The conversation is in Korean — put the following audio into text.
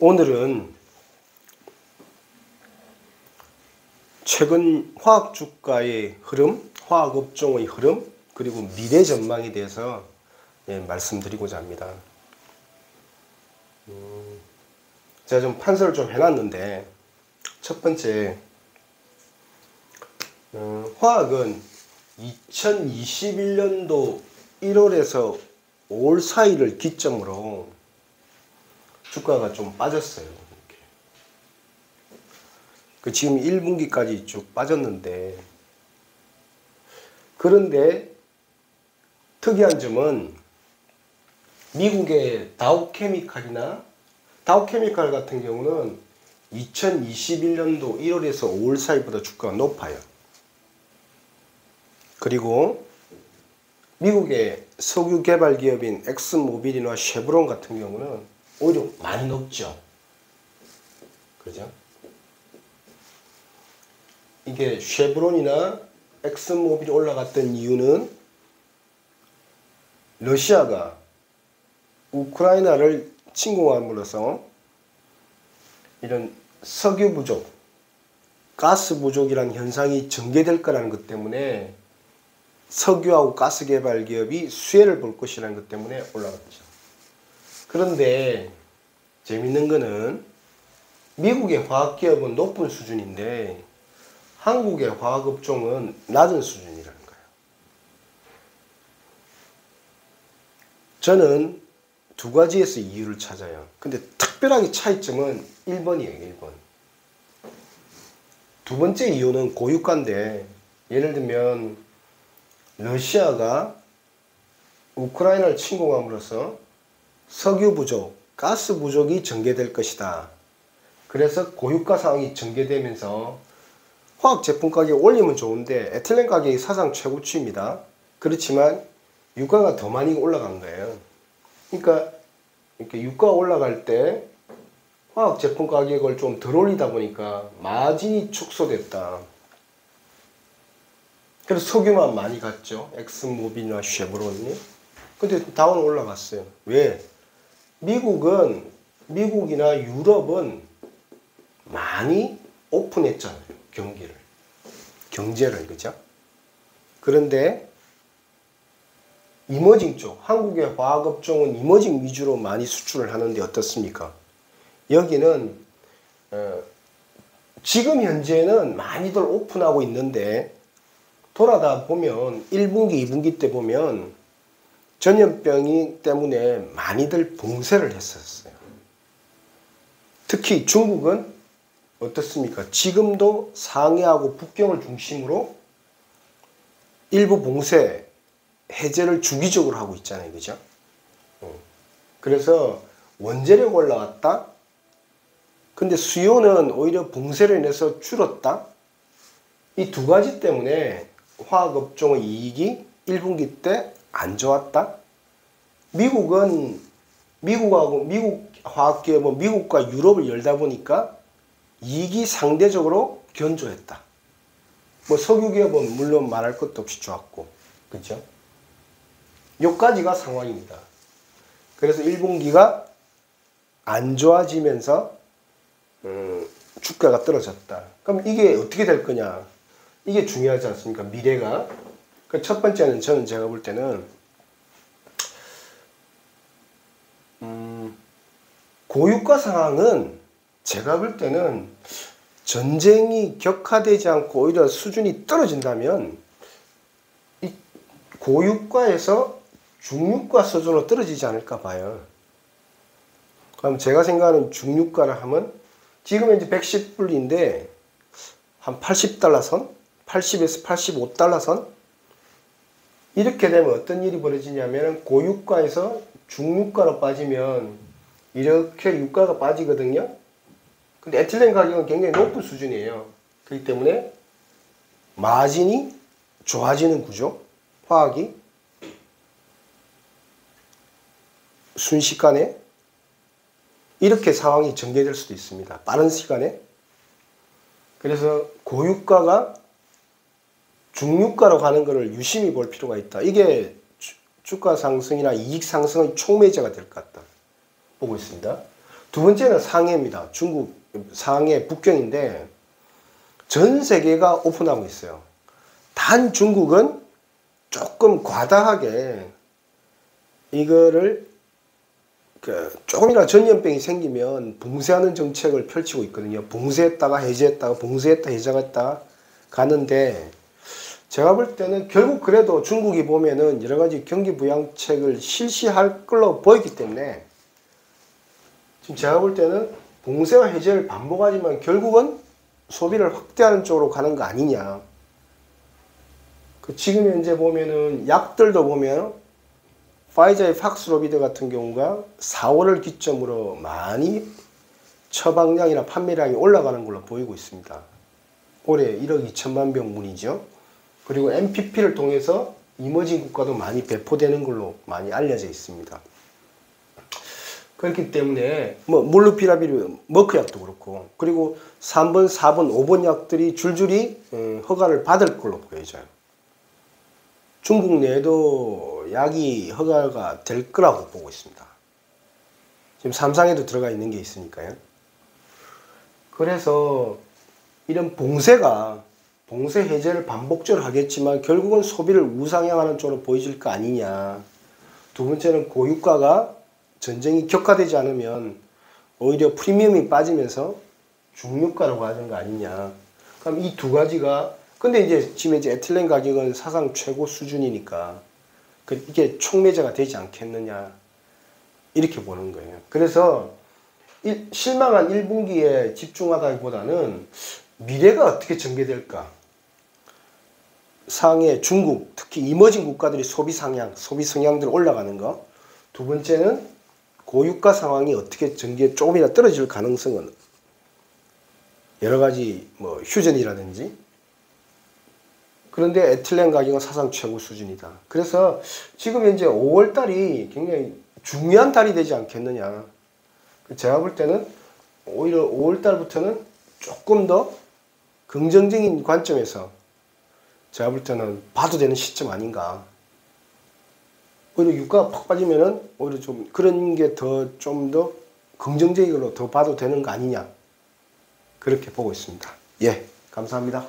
오늘은 최근 화학 주가의 흐름, 화학 업종의 흐름, 그리고 미래 전망에 대해서 말씀드리고자 합니다. 제가 좀 판서를 좀 해놨는데, 첫 번째, 화학은 2021년도 1월에서 5월 사이를 기점으로 주가가 좀 빠졌어요. 지금 1분기까지 쭉 빠졌는데, 그런데 특이한 점은 미국의 다우케미칼 같은 경우는 2021년도 1월에서 5월 사이보다 주가가 높아요. 그리고 미국의 석유 개발 기업인 엑슨모빌이나 쉐브론 같은 경우는 오히려 많이 높죠. 그죠? 이게 쉐브론이나 엑슨모빌이 올라갔던 이유는 러시아가 우크라이나를 침공함으로써 이런 석유 부족, 가스 부족이라는 현상이 전개될 거라는 것 때문에 석유하고 가스 개발 기업이 수혜를 볼 것이라는 것 때문에 올라갔죠. 그런데 재밌는 거는 미국의 화학기업은 높은 수준인데 한국의 화학업종은 낮은 수준이라는 거예요. 저는 두 가지에서 이유를 찾아요. 근데 특별하게 차이점은 1번이에요. 1번. 두 번째 이유는 고유가인데, 예를 들면 러시아가 우크라이나를 침공함으로써 석유 부족, 가스 부족이 전개될 것이다. 그래서 고유가 상황이 전개되면서 화학 제품 가격 올리면 좋은데 에틸렌 가격이 사상 최고치입니다. 그렇지만 유가가 더 많이 올라간 거예요. 그러니까 이렇게 유가가 올라갈 때 화학 제품 가격을 좀 덜 올리다 보니까 마진이 축소됐다. 그래서 석유만 많이 갔죠. 엑슨모빌이나 쉐브론이. 근데 다운 올라갔어요. 왜? 미국이나 유럽은 많이 오픈했잖아요. 경제를, 그죠? 그런데 이머징 쪽, 한국의 화학업종은 이머징 위주로 많이 수출을 하는데 어떻습니까? 여기는 지금 현재는 많이들 오픈하고 있는데 돌아다 보면 1분기, 2분기 때 보면 전염병이 때문에 많이들 봉쇄를 했었어요. 특히 중국은 어떻습니까? 지금도 상해하고 북경을 중심으로 일부 봉쇄, 해제를 주기적으로 하고 있잖아요. 그죠? 그래서 원재료가 올라갔다? 근데 수요는 오히려 봉쇄를 인해서 줄었다? 이 두 가지 때문에 화학업종의 이익이 1분기 때 안 좋았다? 미국 화학기업은 미국과 유럽을 열다 보니까 이익이 상대적으로 견조했다. 뭐 석유기업은 물론 말할 것도 없이 좋았고, 그죠? 여기까지가 상황입니다. 그래서 1분기가 안 좋아지면서 주가가 떨어졌다. 그럼 이게 어떻게 될 거냐? 이게 중요하지 않습니까? 미래가. 첫 번째는 제가 볼 때는 고유가 상황은 제가 볼 때는 전쟁이 격화되지 않고 오히려 수준이 떨어진다면 이 고유가에서 중유가 수준으로 떨어지지 않을까 봐요. 그럼 제가 생각하는 중유가를 하면 지금 현재 110불인데 한 80달러 선? 80에서 85달러 선? 이렇게 되면 어떤 일이 벌어지냐면 고유가에서 중유가로 빠지면 이렇게 유가가 빠지거든요. 근데 에틸렌 가격은 굉장히 높은 수준이에요. 그렇기 때문에 마진이 좋아지는 구조, 화학이 순식간에 이렇게 상황이 전개될 수도 있습니다. 빠른 시간에. 그래서 고유가가 중유가로 가는 것을 유심히 볼 필요가 있다. 이게 주가 상승이나 이익 상승의 촉매제가 될 것 같다. 보고 있습니다. 두 번째는 상해입니다. 중국 상해 북경인데 전 세계가 오픈하고 있어요. 단 중국은 조금 과다하게 이거를 조금이나 전염병이 생기면 봉쇄하는 정책을 펼치고 있거든요. 봉쇄했다가 해제했다가 봉쇄했다 해제했다 가는데 제가 볼 때는 결국 그래도 중국이 보면은 여러 가지 경기 부양책을 실시할 걸로 보이기 때문에 지금 제가 볼 때는 봉쇄와 해제를 반복하지만 결국은 소비를 확대하는 쪽으로 가는 거 아니냐. 지금 현재 보면은 약들도 보면 파이자의 팍스로비드 같은 경우가 4월을 기점으로 많이 처방량이나 판매량이 올라가는 걸로 보이고 있습니다. 올해 1억 2천만 병분이죠. 그리고 MPP를 통해서 이머징 국가도 많이 배포되는 걸로 많이 알려져 있습니다. 그렇기 때문에 몰루피라비르 머크 약도 그렇고 그리고 3번, 4번, 5번 약들이 줄줄이 허가를 받을 걸로 보여져요. 중국 내에도 약이 허가가 될 거라고 보고 있습니다. 지금 삼상에도 들어가 있는 게 있으니까요. 그래서 이런 봉쇄 해제를 반복적으로 하겠지만 결국은 소비를 우상향하는 쪽으로 보여질 거 아니냐. 두 번째는 고유가가 전쟁이 격화되지 않으면 오히려 프리미엄이 빠지면서 중유가라고 하는 거 아니냐. 그럼 이 두 가지가 근데 이제 지금 에틸렌 가격은 사상 최고 수준이니까 이게 촉매제가 되지 않겠느냐 이렇게 보는 거예요. 그래서 실망한 1분기에 집중하다기보다는 미래가 어떻게 전개될까. 상해, 중국, 특히 이머징 국가들이 소비 성향들 올라가는 거. 두 번째는 고유가 상황이 어떻게 조금이나 떨어질 가능성은 여러 가지 휴전이라든지. 그런데 에틸렌 가격은 사상 최고 수준이다. 그래서 지금 현재 5월달이 굉장히 중요한 달이 되지 않겠느냐. 제가 볼 때는 오히려 5월달부터는 조금 더 긍정적인 관점에서 제가 볼 때는 봐도 되는 시점 아닌가. 오히려 유가가 팍 빠지면은 오히려 좀 그런 게 좀 더 긍정적으로 더 봐도 되는 거 아니냐. 그렇게 보고 있습니다. 예, 감사합니다.